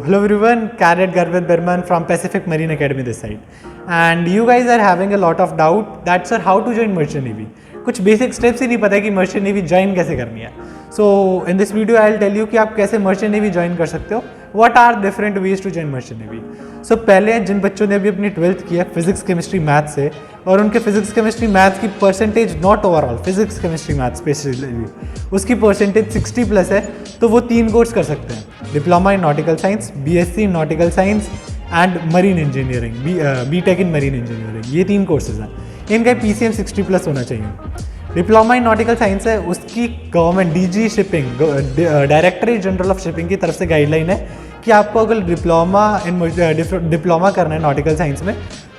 hello everyone, Cadet Garvit Berman from Pacific Marine Academy this side. And you guys are having a lot of doubt that sir how to join Merchant Navy. कुछ basic steps ही नहीं पता है कि merchant navy join कैसे करनी है. So in this video I will tell you कि आप कैसे मर्चेंट नेवी ज्वाइन कर सकते हो. What are different ways to join merchant navy. So पहले जिन बच्चों ने अभी अपनी 12th किया फिजिक्स केमिस्ट्री मैथ से और उनके फिजिक्स केमिस्ट्री मैथ की percentage not overall physics chemistry math specially उसकी परसेंटेज 60+ है तो वो 3 कोर्स कर सकते हैं. Diploma in nautical science, BSc in nautical science and marine engineering, BTech in marine engineering. ये 3 कोर्सेज हैं. इनका PCM 60+ होना चाहिए. डिप्लोमा इन नॉटिकल साइंस है उसकी government DG shipping directorate general of shipping की तरफ से गाइडलाइन है कि आपको अगर डिप्लोमा करना है नॉटिकल साइंस में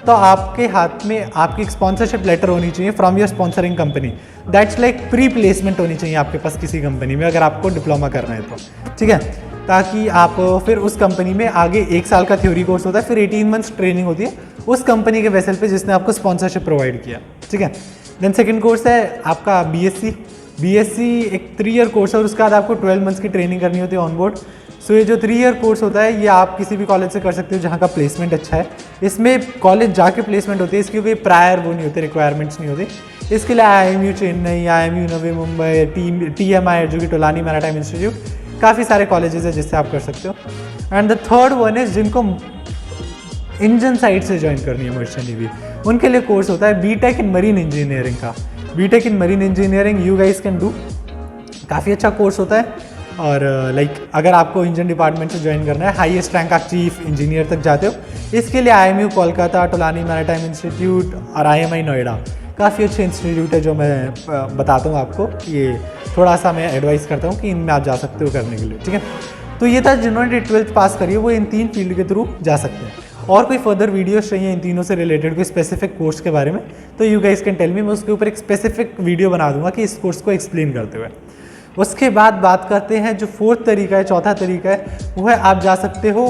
तो आपके हाथ में आपकी एक स्पॉन्सरशिप लेटर होनी चाहिए from your sponsoring company. That's like pre placement होनी चाहिए आपके पास किसी कंपनी में अगर आपको डिप्लोमा करना है तो. ठीक है, ताकि आप फिर उस कंपनी में आगे 1 साल का थ्योरी कोर्स होता है, फिर 18 मंथ्स ट्रेनिंग होती है उस कंपनी के वेसल पे जिसने आपको स्पॉन्सरशिप प्रोवाइड किया. ठीक है. देन सेकंड कोर्स है आपका बीएससी एक 3 ईयर कोर्स है और उसके बाद आपको 12 मंथ्स की ट्रेनिंग करनी होती है ऑन बोर्ड. सो ये जो 3 ईयर कोर्स होता है ये आप किसी भी कॉलेज से कर सकते हो जहाँ का प्लेसमेंट अच्छा है. इसमें कॉलेज जाके प्लेसमेंट होती है, इसकी कोई प्रायर वो नहीं होती, रिक्वायरमेंट्स नहीं होती. इसके लिए IMU Chennai, IMU Navi Mumbai, TMI जो कि टोलानी मैरीटाइम इंस्टीट्यूट, काफ़ी सारे कॉलेजेस है जिससे आप कर सकते हो. And the third one is जिनको इंजन साइड से ज्वाइन करनी है मर्चेंट नेवी, उनके लिए कोर्स होता है बीटेक इन मरीन इंजीनियरिंग का. BTech in marine engineering you guys can do. काफ़ी अच्छा कोर्स होता है और अगर आपको इंजन डिपार्टमेंट से ज्वाइन करना है, हाईएस्ट रैंक आप चीफ इंजीनियर तक जाते हो, इसके लिए IMU Kolkata, Tolani maritime institute और IMI नोएडा काफ़ी अच्छे इंस्टीट्यूट है जो मैं बताता हूँ आपको. ये थोड़ा सा मैं एडवाइस करता हूँ कि इनमें आप जा सकते हो करने के लिए. ठीक है, तो ये था जिन्होंने 12th पास करी है वो इन 3 फील्ड के थ्रू जा सकते हैं. और कोई फर्दर वीडियोस चाहिए इन तीनों से रिलेटेड कोई स्पेसिफिक कोर्स के बारे में तो you guys can tell me, मैं उसके ऊपर एक स्पेसिफिक वीडियो बना दूंगा कि इस कोर्स को एक्सप्लेन करते हुए. उसके बाद बात करते हैं जो 4th तरीका है, चौथा तरीका है, वो है आप जा सकते हो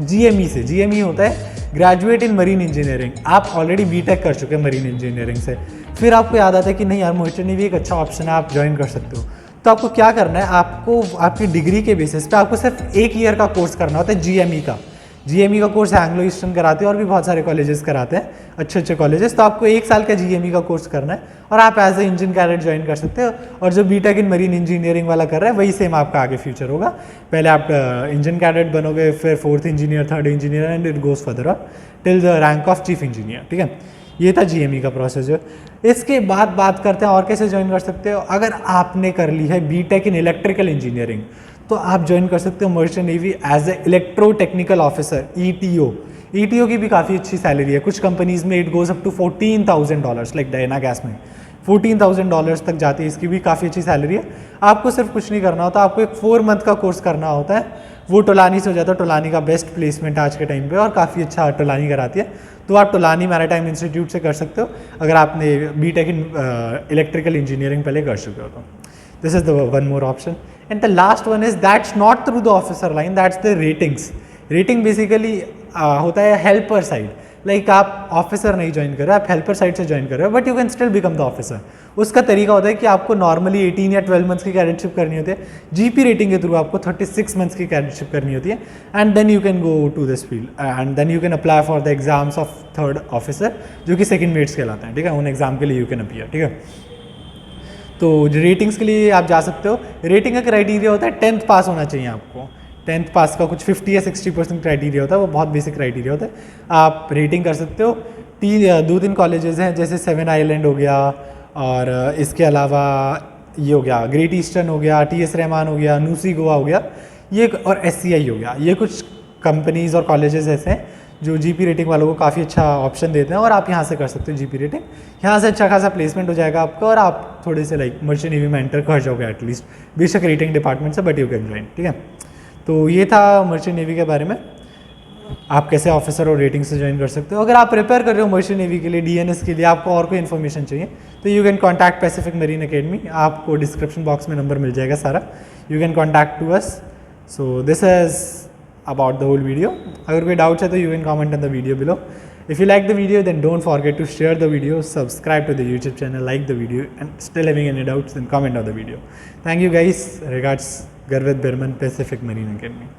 GME से. GME होता है ग्रेजुएट इन मरीन इंजीनियरिंग. आप ऑलरेडी बीटेक कर चुके हैं मरीन इंजीनियरिंग से, फिर आपको याद आता है कि नहीं यार मर्चेंट नेवी एक अच्छा ऑप्शन है, आप ज्वाइन कर सकते हो. तो आपको क्या करना है, आपको आपकी डिग्री के बेसिस पे आपको सिर्फ 1 ईयर का कोर्स करना होता है GME का. GME का कोर्स एंग्लो ईस्टर्न कराते हैं और भी बहुत सारे कॉलेजेस कराते हैं, अच्छे कॉलेजेस. तो आपको 1 साल का GME का कोर्स करना है और आप as a engine cadet join कर सकते हो. और जो बीटेक इन मरीन इंजीनियरिंग वाला कर रहा है वही सेम आपका आगे फ्यूचर होगा. पहले आप इंजन कैडेट बनोगे, फिर 4th engineer, 3rd engineer and it goes further up till the rank of chief engineer. ठीक है, ये था GME का प्रोसेस. इसके बाद बात करते हैं और कैसे ज्वाइन कर सकते हो. अगर आपने कर ली है बीटेक इन इलेक्ट्रिकल इंजीनियरिंग तो आप ज्वाइन कर सकते हो merchant navy as a electro technical officer, ETO की भी काफ़ी अच्छी सैलरी है. कुछ कंपनीज में it goes up to $14,000 like Dyna gas में $14,000 तक जाती है. इसकी भी काफ़ी अच्छी सैलरी है. आपको सिर्फ कुछ नहीं करना होता, आपको एक 4 मंथ का कोर्स करना होता है. वो टोलानी से हो जाता है. टोलानी का बेस्ट प्लेसमेंट आज के टाइम पे और काफ़ी अच्छा टोलानी कराती है. तो आप टोलानी मैरीटाइम इंस्टीट्यूट से कर सकते हो अगर आपने बीटेक इन इलेक्ट्रिकल इंजीनियरिंग पहले कर चुके हो तो. This is the one more option. And the last one is that's not through the officer line, that's the ratings. Rating basically होता है हेल्पर साइड. लाइक आप ऑफिसर नहीं ज्वाइन कर रहे, आप हेल्पर साइड से ज्वाइन कर रहे हो, but you can still become the officer. उसका तरीका होता है कि आपको नॉर्मली 18 या 12 मंथ्स की कैडेटशिप करनी होती है. GP रेटिंग के थ्रू आपको 36 मंथ्स की कैडेटशिप करनी होती है. And then you can go to this field and then you can apply for the exams of 3rd officer जो कि सेकंड मेट्स कहलाते हैं. ठीक है, उन एग्जाम के लिए यू कैन अपीयर. ठीक है, तो रेटिंग्स के लिए आप जा सकते हो. रेटिंग का क्राइटेरिया होता है 10th पास होना चाहिए आपको. 10th पास का कुछ 50 या 60% क्राइटेरिया होता है, वो बहुत बेसिक क्राइटेरिया होता है. आप रेटिंग कर सकते हो. 2-3 कॉलेजेस हैं जैसे 7 आइलैंड हो गया और इसके अलावा ये हो गया ग्रेट ईस्टर्न हो गया, TS रहमान हो गया, नूसी गोवा हो गया, ये और SCI हो गया. ये कुछ कंपनीज और कॉलेजेस ऐसे हैं जो GP रेटिंग वालों को काफ़ी अच्छा ऑप्शन देते हैं और आप यहाँ से कर सकते हो GP रेटिंग. यहाँ से अच्छा खासा प्लेसमेंट हो जाएगा आपका और आप थोड़े से मर्चेंट नेवी में एंटर कर जाओगे एटलीस्ट, बेशक रेटिंग डिपार्टमेंट से, बट यू कैन ज्वाइन. ठीक है, तो ये था मर्चेंट नेवी के बारे में, आप कैसे ऑफिसर और रेटिंग से ज्वाइन कर सकते हो. अगर आप प्रिपेयर कर रहे हो मर्चेंट नेवी के लिए, DNS के लिए, आपको और कोई इन्फॉर्मेशन चाहिए तो you can contact Pacific Marine Academy. आपको डिस्क्रिप्शन बॉक्स में नंबर मिल जाएगा सारा. You can contact to us. So this is about the whole video. अगर कोई डाउट्स है तो you can comment on the video below. If you like the video then don't forget to share the video, subscribe to the YouTube channel, like the video, and still having any doubts then comment on the video. Thank you guys. Regards, Garvit Berman, Pacific Marine Academy.